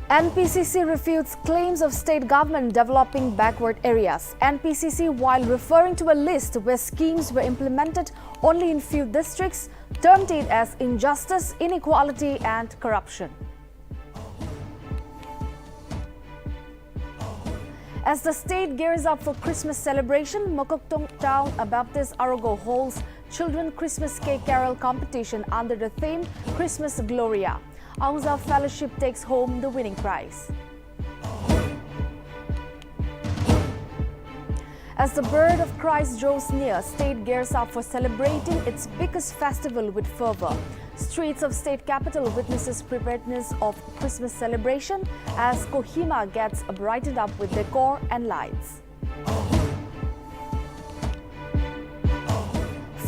NPCC refutes claims of state government developing backward areas. NPCC, while referring to a list where schemes were implemented only in few districts, termed it as injustice, inequality and corruption. As the state gears up for Christmas celebration, Mokokchung Town Baptist Arago holds Children Christmas Cake Carol competition under the theme Christmas Gloria. Aungza Fellowship takes home the winning prize. As the birth of Christ draws near, state gears up for celebrating its biggest festival with fervor. Streets of state capital witnesses preparedness of Christmas celebration as Kohima gets brightened up with decor and lights.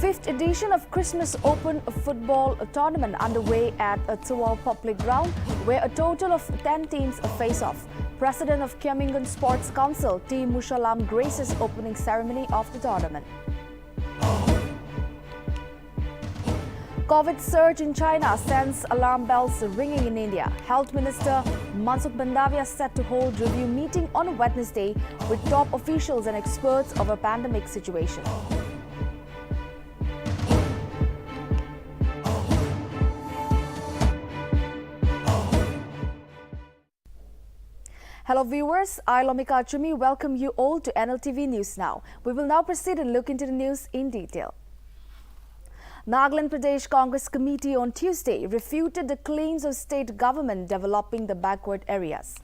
Fifth edition of Christmas Open football tournament underway at Tuwau Public Ground, where a total of 10 teams face off. President of Kiamingan Sports Council, T. Mushalam, graces opening ceremony of the tournament. COVID surge in China sends alarm bells ringing in India. Health Minister Mansukh Mandavia set to hold review meeting on Wednesday with top officials and experts of a pandemic situation. Hello viewers, I Jacobjumomi welcome you all to Nltv News Now. We will now proceed and look into the news in detail. Nagaland Pradesh Congress Committee on Tuesday refuted the claims of state government developing the backward areas.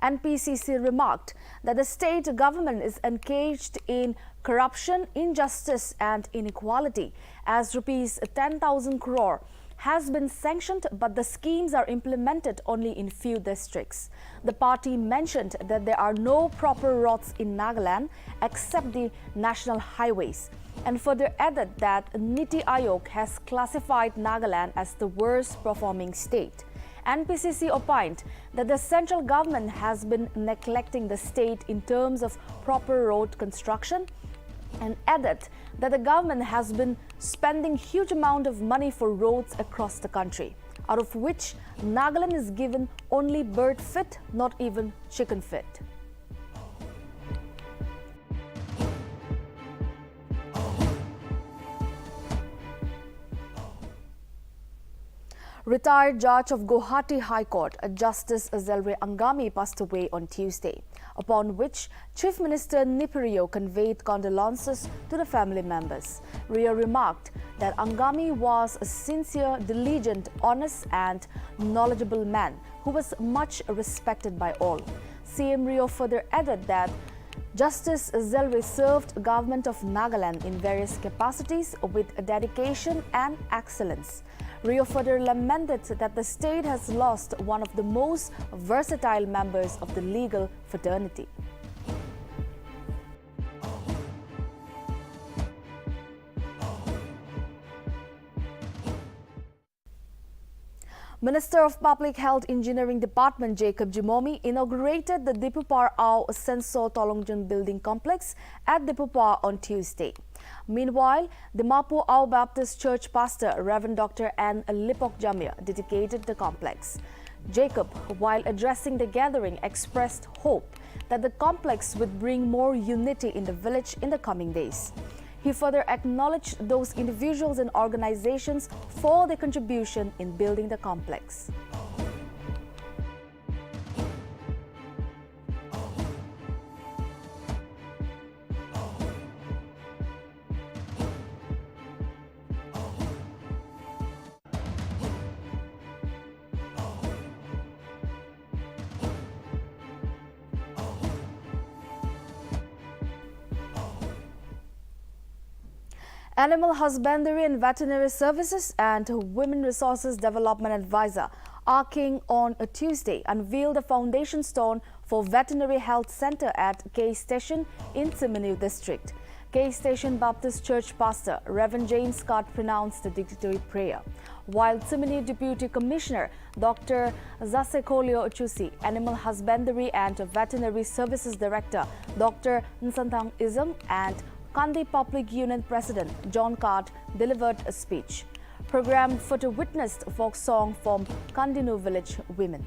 NPCC remarked that the state government is engaged in corruption, injustice and inequality as rupees 10,000 crore has been sanctioned, but the schemes are implemented only in few districts. The party mentioned that there are no proper roads in Nagaland except the national highways, and further added that Niti Aayog has classified Nagaland as the worst performing state. NPCC opined that the central government has been neglecting the state in terms of proper road construction, and added that the government has been spending huge amount of money for roads across the country, out of which Nagaland is given only bird fit, not even chicken fit. Retired Judge of Guwahati High Court, Justice Zelwe Angami, passed away on Tuesday, upon which Chief Minister Nipi conveyed condolences to the family members. Rio remarked that Angami was a sincere, diligent, honest and knowledgeable man who was much respected by all. CM Rio further added that Justice Zelwe served government of Nagaland in various capacities with dedication and excellence. Rio further lamented that the state has lost one of the most versatile members of the legal fraternity. Minister of Public Health Engineering Department Jacobjumomi inaugurated the Dipupar Ao Senso Tolongjun Building Complex at Dipupar on Tuesday. Meanwhile, the Mapu Ao Baptist Church pastor, Reverend Dr. Nltv, dedicated the complex. Jacob, while addressing the gathering, expressed hope that the complex would bring more unity in the village in the coming days. He further acknowledged those individuals and organizations for their contribution in building the complex. Animal Husbandry and Veterinary Services and Women Resources Development Advisor R. King on a Tuesday unveiled the foundation stone for Veterinary Health Center at K Station in Tsiminu District. K Station Baptist Church Pastor Reverend James Scott pronounced the dedicatory prayer, while Tsiminu Deputy Commissioner Dr. Zasekolio Chusi, Animal Husbandry and Veterinary Services Director Dr. Nsantang Ism and Kandi Public Union President John Cart delivered a speech. Program footage witnessed folk song from Kandinu village women.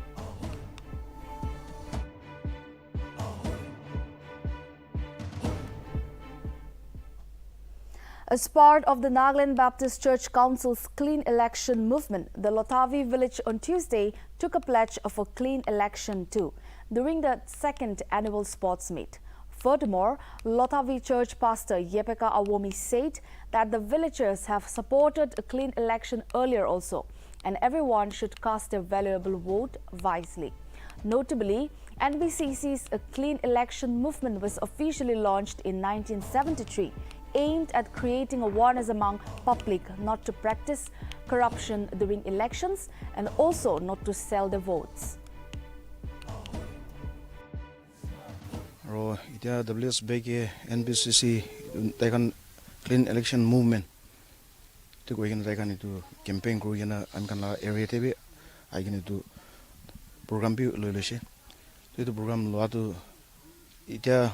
As part of the Nagaland Baptist Church Council's clean election movement, the Nltv village on Tuesday took a pledge of a clean election too during the second annual sports meet. Furthermore, Nltv Church pastor Jacobjumomi said that the villagers have supported a clean election earlier also, and everyone should cast their valuable vote wisely. Notably, NBCC's A Clean Election movement was officially launched in 1973, aimed at creating awareness among public not to practice corruption during elections and also not to sell their votes. Ita WSB NBCC taken clean election movement to go in to campaign group in a area TV I can do program be lulushi to program lo to ita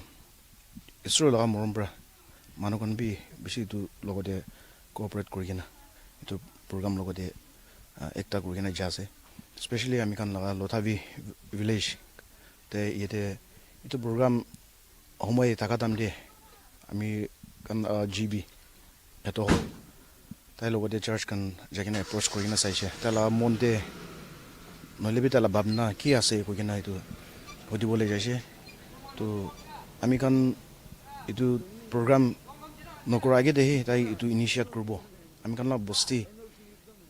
isro la mombra manokon bi bisi to logo de cooperate kurigina to program logo de ekta kurigina jase especially amikan la Nltv village te yete itu program homoi takatam de ami kan GB eto tai logo de church kan jagina approach kurigina saise tala monte nolebi tala babna ki ase ko gina itu hodi bole jaise to ami kan itu program nokora age dehi tai itu initiate kurbo ami kan la bosti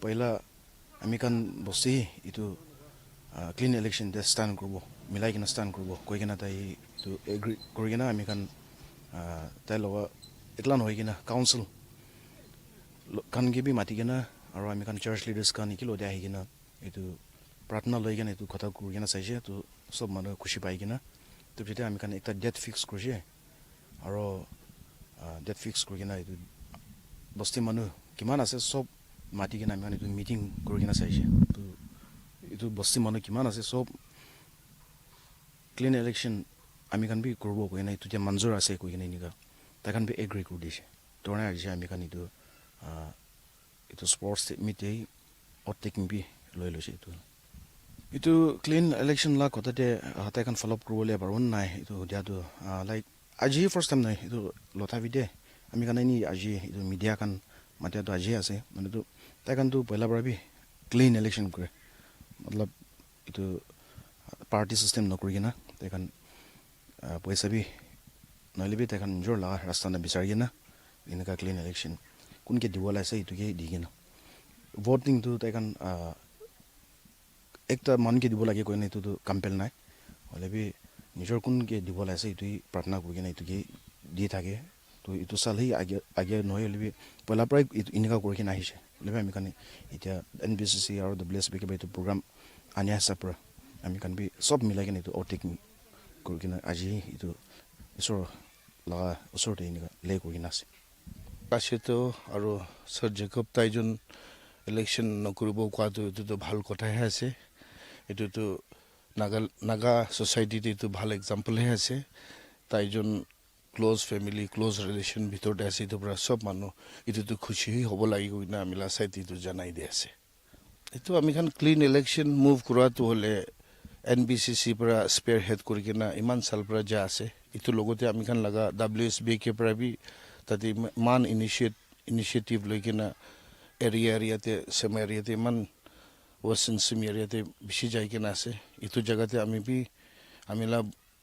पहिला ami kan bosti itu clean election de stand kurbo milai kina stand kurbo koi kina tai to agree kurigina ami kan tai loga eklan hoi kina council kan gibi mati kina aro ami kan church leaders kan ikilo de higina itu pratna loi kina itu khata kurigina saise to sob manu khushi pai kina to jete ami kan ekta date fix kurje aro date fix kurigina itu bosti manu kiman ase sob mati kina ami kan itu meeting kurigina saise to itu bosti manu kiman ase sob clean election ami kan bi kurbo ko ina itu je manzur ase ko ina niga ta kan bi agree kurdishe to na je ami kan itu sports meet ei taking bi loilo se itu clean election la kota de ta kan follow up kurbo le baron nai itu dia to like aji first time nai itu Nltv de ami kan ni aji itu media kan mate to aji ase mane to ta kan to pehla bara bi clean election kore matlab itu party system nokuri na ta kan paisa bi nalibi ta kan jor la rasta na bisari na inaka clean election kun ke diwala sai itu ke digina voting to ta kan ekta man ke dibola ke ko ne to compel nai olebi nijor kun ke dibola sai itu pratna kuri na itu ke di thake to itu sal hi age noy olebi pela prai itu inaka kuri na hise olebi ami kan ita NBCC or the bless beke to program anya sapra ami kan bi sob milai kan itu outing kuri na aji itu isor la usor de inaka le kuri na se পাশেতো আৰু সৰ Jacob তাইজন election নকৰিব কোৱাটো এইটো ভাল কথাহে আছে এইটোতো নাগা সোসাইটিতে এইটো ভাল এক্সাম্পলহে আছে তাইজন ক্লোজ ফেমিলি ক্লোজ ৰিলেশ্যন ভিতৰতে আছে এইটো পৰা সব মানুহ এইটোতো খুশি হ'ব লাগিব না মিলা চাইটিটো জনাই দি আছে এইটো আমি খান ক্লিন ইলেকশ্যন মুভ কৰাটো হ'লে NBCC পৰা স্পেয়াৰ হেড কৰি কিনা ইমান চাল পৰা যা আছে এইটো লগতে আমি খান লগা WSB কে পৰা বি তাতে মান ইনিচিয়েটিভ লৈ কিনা এৰিয়াতে চেম এৰিয়াতে ইমান ৱেষ্টাৰ্ণ চিম এৰিয়াতে বেছি যাই কিনা আছে এইটো জেগাতে আমিলা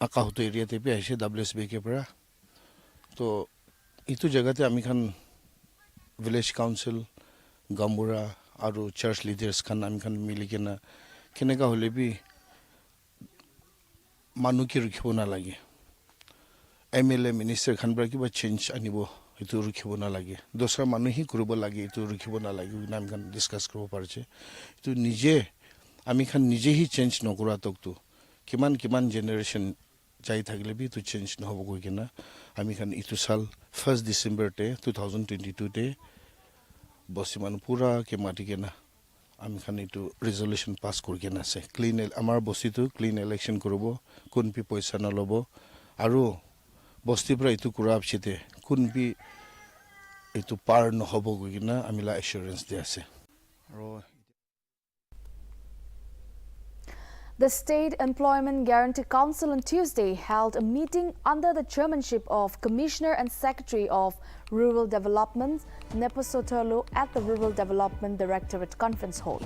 আকাহত এৰিয়াতে বি আহিছে WSB কে পৰা তো এইটো জেগাতে আমি খান ভিলেজ কাউন্সিল গাম্বুৰা আৰু চাৰ্চ লিডাৰ্ছ খান আমি খান মিলি কিনা কেনেকা হ'লে বি মানুহকে ৰখিব নালাগে MLA মিনিষ্টাৰ খান পৰা কিবা চেঞ্জ আনিব এইটো ৰখিব নালাগে দোসৰা মানুহে কৰিব লাগে এইটো ৰখিব নালাগে আমি খান ডিছকাছ কৰিব পাৰিছে এইটো আমি খান নিজেহি চেঞ্জ নকৰা তকটো কিমান জেনেৰেশ্যন যাই থাকিলে বি এইটো চেঞ্জ নহ'ব গৈ কিনা আমি খান এইটো সাল 1 ডিচেম্বৰতে 2022 বসি মানুহ পুৰাকে মাতি কিনা আমি খান এইটো ৰেজলিউশ্যন পাছ কৰি কিনা আছে ক্লিন আমাৰ বস্তিটো ক্লিন ইলেকশ্যন কৰিব কোন পি পইচা নল'ব আৰু বস্তি পৰা এইটো কৰা পিছতে কোন বি এইটো পাৰ নহ'ব গৈ কিনা আমিলা এছুৰেঞ্চ দি আছে The State Employment Guarantee Council on Tuesday held a meeting under the chairmanship of Commissioner and Secretary of Rural Development, Neposo Thelu, at the Rural Development Directorate Conference Hall.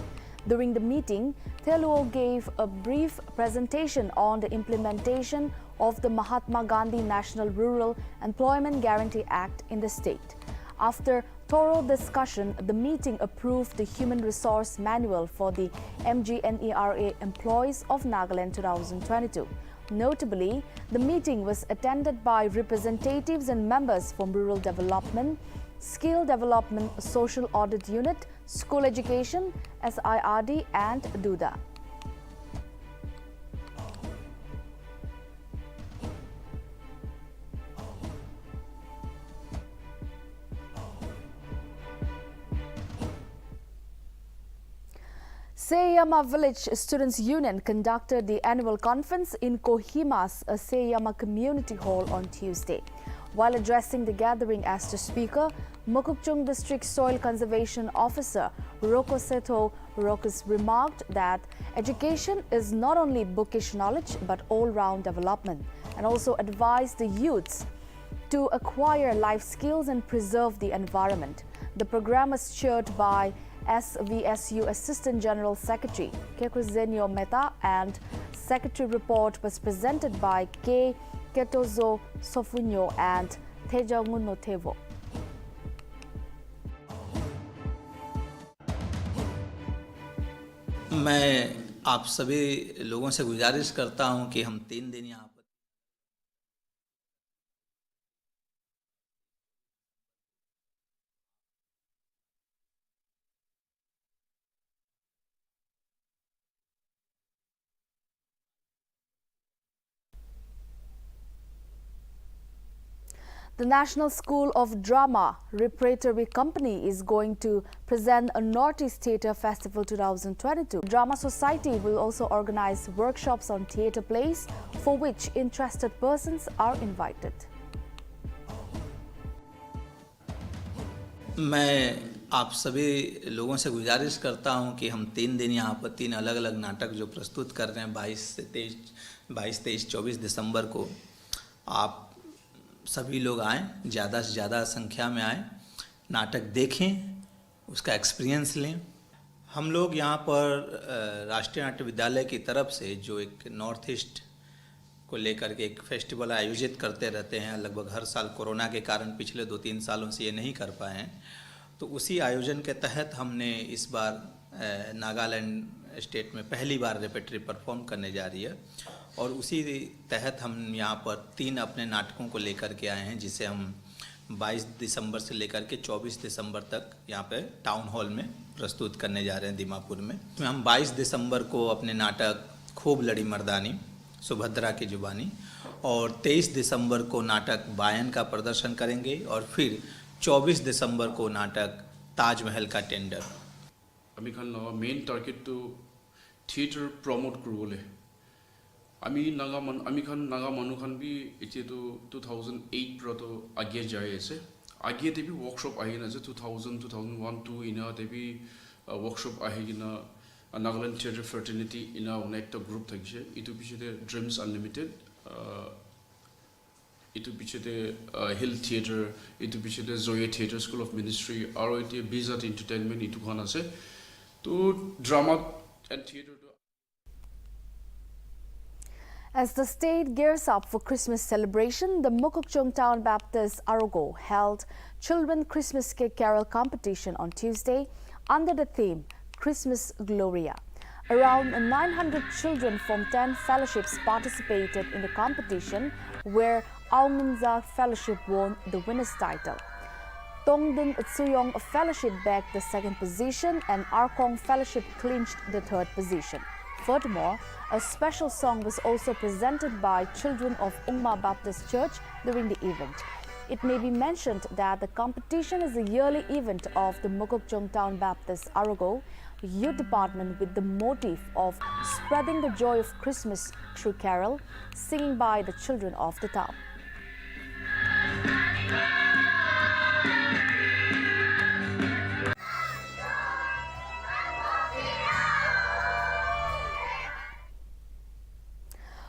During the meeting, Thelu gave a brief presentation on the implementation of the Mahatma Gandhi National Rural Employment Guarantee Act in the state. After thorough discussion, the meeting approved the Human Resource Manual for the MGNERA employees of Nagaland 2022. Notably, the meeting was attended by representatives and members from Rural Development, Skill Development, Social Audit Unit, School Education, SIRD and DUDA. Seyama Village Students' Union conducted the annual conference in Kohima's Seyama Community Hall on Tuesday. While addressing the gathering as the speaker, Mokokchung District Soil Conservation Officer Roko Seto Rokus remarked that education is not only bookish knowledge but all-round development, and also advised the youths to acquire life skills and preserve the environment. The program was chaired by SVSU Assistant General Secretary Kekuzenyo Mehta, and Secretary report was presented by K. Ketozo Sofunyo and Tejanguno Tevo. मैं आप सभी लोगों से गुजारिश करता हूं कि हम 3 दिन यहाँ पर The National School of Drama Repertory Company is going to present a Northeast Theatre Festival 2022. Drama Society will also organize workshops on theatre plays for which interested persons are invited. मैं आप सभी लोगों से गुजारिश करता हूं कि हम 3 दिन यहाँ पर 3 अलग अलग नाटक जो प्रस्तुत कर रहे हैं 22, 23, 24 दिसंबर को आप सभी लोग आएँ, ज़्यादा से ज़्यादा संख्या में आएँ, नाटक देखें, उसका एक्सपीरियंस लें। हम लोग यहाँ पर राष्ट्रीय नाट्य विद्यालय की तरफ से जो एक नॉर्थ ईस्ट को लेकर के एक फेस्टिवल आयोजित करते रहते हैं, लगभग हर साल कोरोना के कारण पिछले 2-3 सालों से ये नहीं कर पाए हैं, तो उसी आयोजन के तहत हमने इस बार नागालैंड स्टेट में पहली बार रेपेटरी परफॉर्म करने जा रही है और उसी तहत हम यहाँ पर 3 अपने नाटकों को लेकर के आए हैं, जिसे हम 22 दिसंबर से लेकर के 24 दिसंबर तक यहाँ पे टाउन हॉल में प्रस्तुत करने जा रहे हैं दीमापुर में। हम 22 दिसंबर को अपने नाटक खूब लड़ी मर्दानी सुभद्रा की जुबानी और 23 दिसंबर को नाटक बायन का प्रदर्शन करेंगे और फिर 24 दिसंबर को नाटक ताजमहल का टेंडर। আমি খান মেইন টার্গেট তো থিয়েটার প্রমোট করবলে আমি নাগা মানুহ খান বি এতে তো 2008 প্র তো আগে যায় আছে আগে তে বি ওয়ার্কশপ আহি না 2000 2001 2 ইনা তে বি ওয়ার্কশপ আহি কিনা নাগাল্যান্ড থিয়েটার ফ্রেটার্নিটি ইনা একটা গ্রুপ থাকছে ইটো পিছতে ড্রিমস আনলিমিটেড ইটো পিছতে হিল থিয়েটার ইটো পিছতে জয়ে থিয়েটার স্কুল অফ মিনিস্ট্রি আর এতে বিজাত এন্টারটেইনমেন্ট ইটো খান আছে তো drama and theatre. As the state gears up for Christmas celebration, the Mokokchung Town Baptist Arogo held Children Christmas Cake Carol competition on Tuesday under the theme Christmas Gloria. Around 900 children from 10 fellowships participated in the competition, where Aungminza Fellowship won the winner's title. Tongdin Tsuyong Fellowship bagged the 2nd position and Arkong Fellowship clinched the 3rd position. Furthermore, a special song was also presented by children of Umma Baptist Church during the event. It may be mentioned that the competition is a yearly event of the Mokokchung Town Baptist Arogo Youth Department with the motive of spreading the joy of Christmas through carol, singing by the children of the town.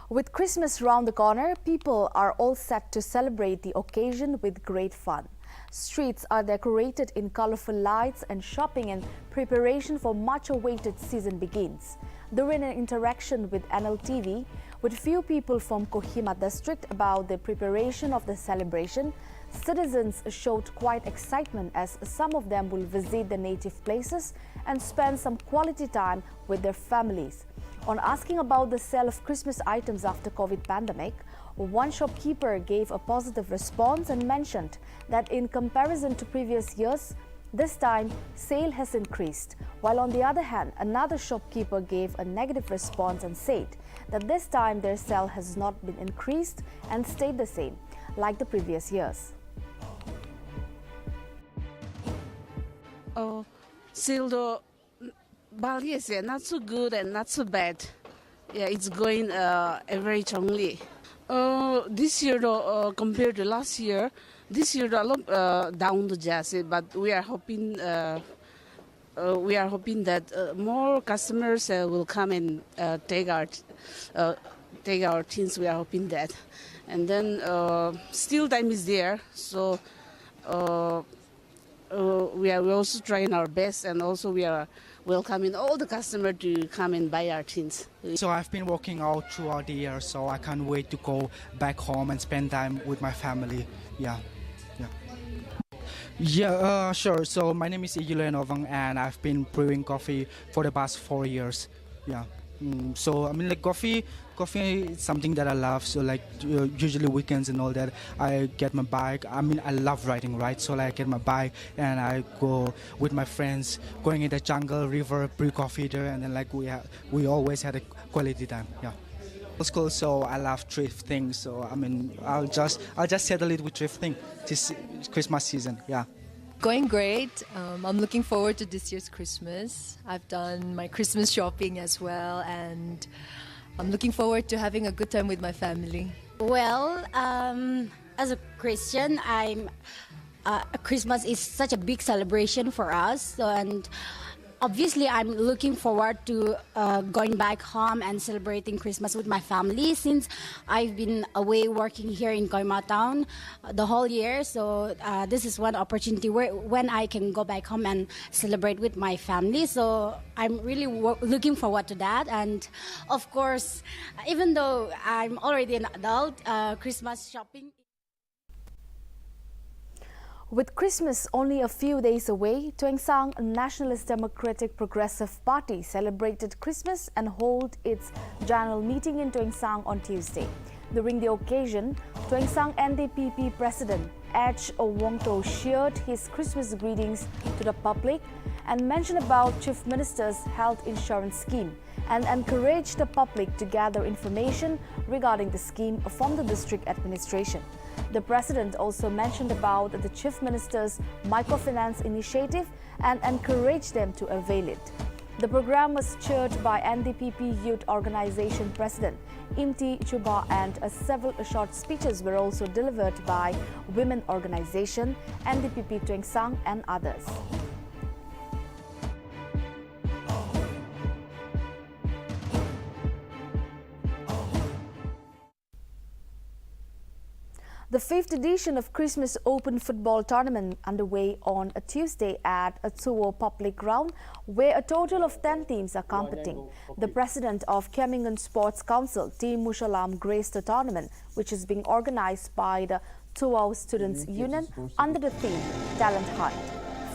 With Christmas round the corner, people are all set to celebrate the occasion with great fun. Streets are decorated in colorful lights and shopping in preparation for much-awaited season begins. During an interaction with Nltv, with few people from Kohima district about the preparation of the celebration, citizens showed quite excitement as some of them will visit the native places and spend some quality time with their families. On asking about the sale of Christmas items after COVID pandemic, one shopkeeper gave a positive response and mentioned that in comparison to previous years, this time sale has increased, while on the other hand, another shopkeeper gave a negative response and said that this time their sale has not been increased and stayed the same, like the previous years. Sale yes, yeah, not so good and not so bad. Yeah, it's going very strongly. This year, compared to last year, this year a lot down the jazz, but we are hoping that more customers will come and take our things. We are hoping that, and then still time is there, so we are also trying our best, and also we are welcoming all the customers to come and buy our things. So I've been working out throughout the year, so I can't wait to go back home and spend time with my family. Yeah, sure. So my name is Igile Novang, and I've been brewing coffee for the past 4 years. Yeah. So I mean, like coffee is something that I love. So like usually weekends and all that, I get my bike. I mean, I love riding, right? So like I get my bike and I go with my friends, going in the jungle, river, brew coffee there, and then like we always had a quality time. Yeah. School, so I love thrifting. So I mean, I'll just settle it with thrifting this Christmas season. Yeah. Going great. I'm looking forward to this year's Christmas. I've done my Christmas shopping as well, and I'm looking forward to having a good time with my family. Well, as a Christian, Christmas is such a big celebration for us, and obviously I'm looking forward to going back home and celebrating Christmas with my family, since I've been away working here in Kohima town the whole year. So this is one opportunity when I can go back home and celebrate with my family. So I'm really looking forward to that. And of course, even though I'm already an adult, Christmas shopping. With Christmas only a few days away, Tuengsang Nationalist Democratic Progressive Party celebrated Christmas and held its general meeting in Tuengsang on Tuesday. During the occasion, Tuengsang NDP President H. Wongto shared his Christmas greetings to the public and mentioned about Chief Minister's health insurance scheme and encouraged the public to gather information regarding the scheme from the district administration. The President also mentioned about the Chief Minister's microfinance initiative and encouraged them to avail it. The program was chaired by NDPP Youth Organization President Imti Chuba, and several short speeches were also delivered by Women Organization, NDPP Tuengsang and others. The 5th edition of Christmas Open Football Tournament underway on a Tuesday at Atsuo Public Ground, where a total of 10 teams are competing. The president of Kemingan Sports Council, Team Mushalam, graced the tournament, which is being organized by the Tuao Students Union under the theme Talent Hunt.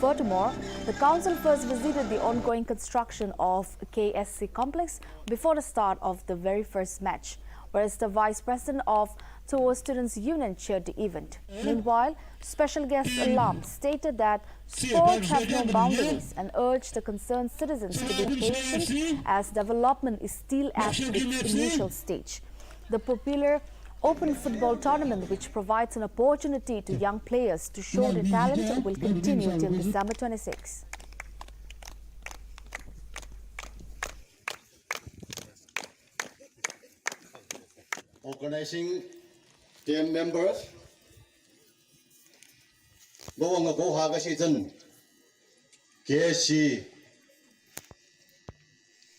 Furthermore, the council first visited the ongoing construction of KSC complex before the start of the very first match, whereas the vice president of Tuo Students Union chaired the event. Meanwhile, special guest Alam stated that sports have no boundaries and urged the concerned citizens to be patient as development is still at its initial stage. The popular Open Football Tournament, which provides an opportunity to young players to show their talent, will continue till December 26. Organizing team members go haga season KSC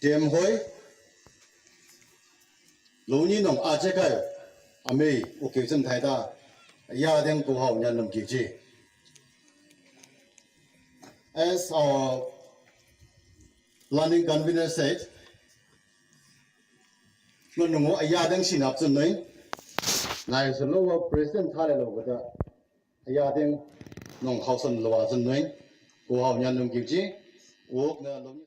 team hoy 老年农阿这个阿妹我给真太大，亚定不好人能记住。As our planning convener said, no no ayah deng sinap sunai, na is lower president thale lo bata ayah deng nong hausan lowa sunai, ko hau nyan nong gipji, wok na lo.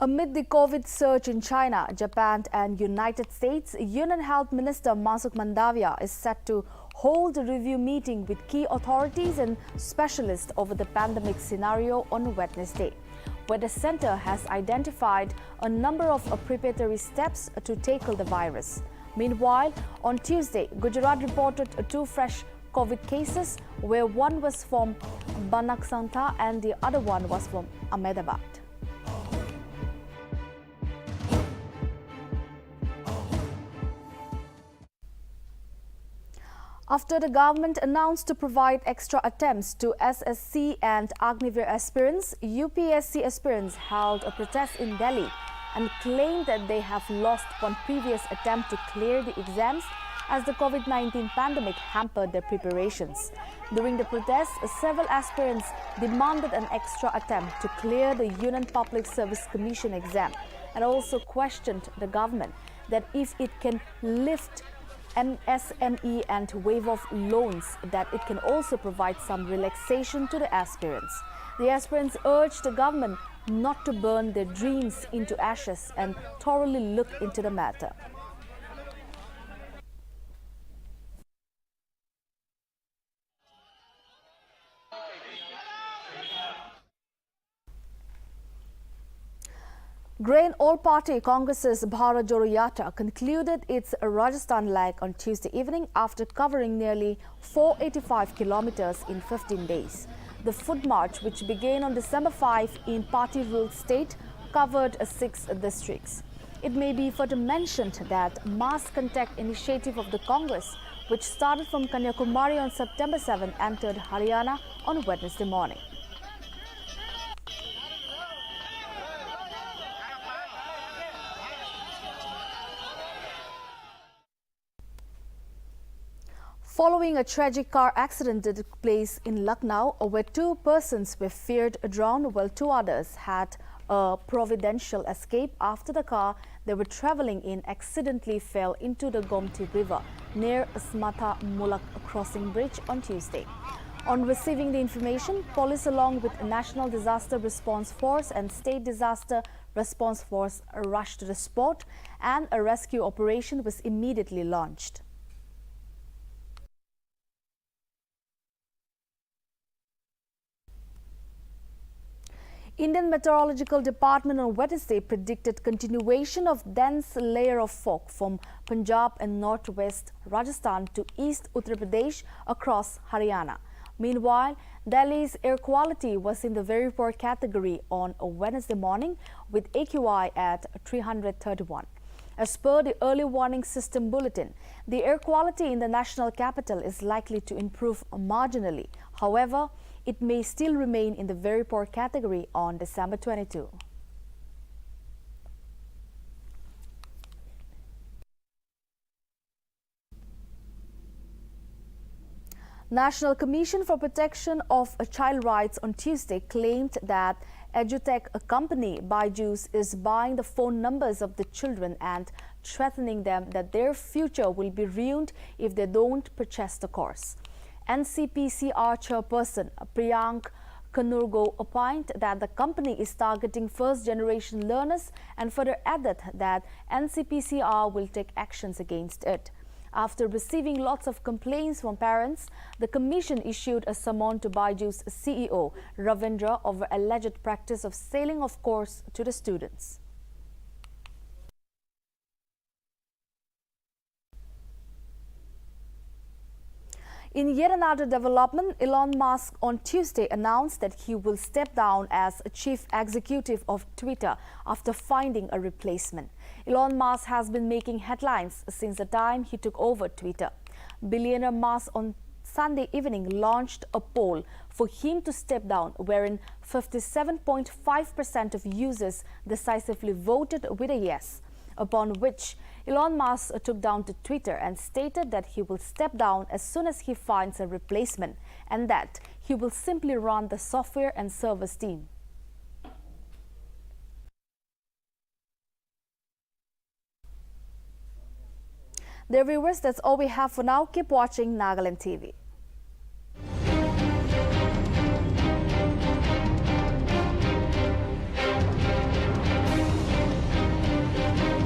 Amid the COVID surge in China, Japan and United States, Union Health Minister Masuk Mandavia is set to hold a review meeting with key authorities and specialists over the pandemic scenario on Wednesday, where the centre has identified a number of preparatory steps to tackle the virus. Meanwhile, on Tuesday, Gujarat reported 2 fresh COVID cases, where one was from Banaskantha and the other one was from Ahmedabad. After the government announced to provide extra attempts to SSC and Agniveer aspirants, UPSC aspirants held a protest in Delhi and claimed that they have lost one previous attempt to clear the exams as the COVID-19 pandemic hampered their preparations. During the protest, several aspirants demanded an extra attempt to clear the Union Public Service Commission exam and also questioned the government that if it can lift MSME and waive off loans, that it can also provide some relaxation to the aspirants. The aspirants urged the government not to burn their dreams into ashes and thoroughly look into the matter. Grain All-Party Congress's Bharat Jodo Yatra concluded its Rajasthan leg on Tuesday evening after covering nearly 485 kilometers in 15 days. The foot march, which began on December 5 in party-ruled state, covered 6 districts. It may be further mentioned that mass contact initiative of the Congress, which started from Kanyakumari on September 7, entered Haryana on Wednesday morning. Following a tragic car accident that took place in Lucknow, where 2 persons were feared drowned while 2 others had a providential escape after the car they were travelling in accidentally fell into the Gomti River near Smatha Mulak crossing bridge on Tuesday. On receiving the information, police along with National Disaster Response Force and State Disaster Response Force rushed to the spot and a rescue operation was immediately launched. Indian Meteorological Department on Wednesday predicted continuation of dense layer of fog from Punjab and northwest Rajasthan to east Uttar Pradesh across Haryana. Meanwhile, Delhi's air quality was in the very poor category on a Wednesday morning with AQI at 331. As per the early warning system bulletin, the air quality in the national capital is likely to improve marginally. However, it may still remain in the very poor category on December 22. National Commission for Protection of Child Rights on Tuesday claimed that edutech company Byju's is buying the phone numbers of the children and threatening them that their future will be ruined if they don't purchase the course. NCPCR chairperson Priyank Kanurgo opined that the company is targeting first-generation learners and further added that NCPCR will take actions against it. After receiving lots of complaints from parents, the commission issued a summon to Byju's CEO Ravindra over alleged practice of selling of course to the students. In yet another development, Elon Musk on Tuesday announced that he will step down as chief executive of Twitter after finding a replacement. Elon Musk has been making headlines since the time he took over Twitter. Billionaire Musk on Sunday evening launched a poll for him to step down, wherein 57.5% of users decisively voted with a yes. upon which Elon Musk took down to Twitter and stated that he will step down as soon as he finds a replacement and that he will simply run the software and servers team. Dear viewers, that's all we have for now. Keep watching Nagaland TV.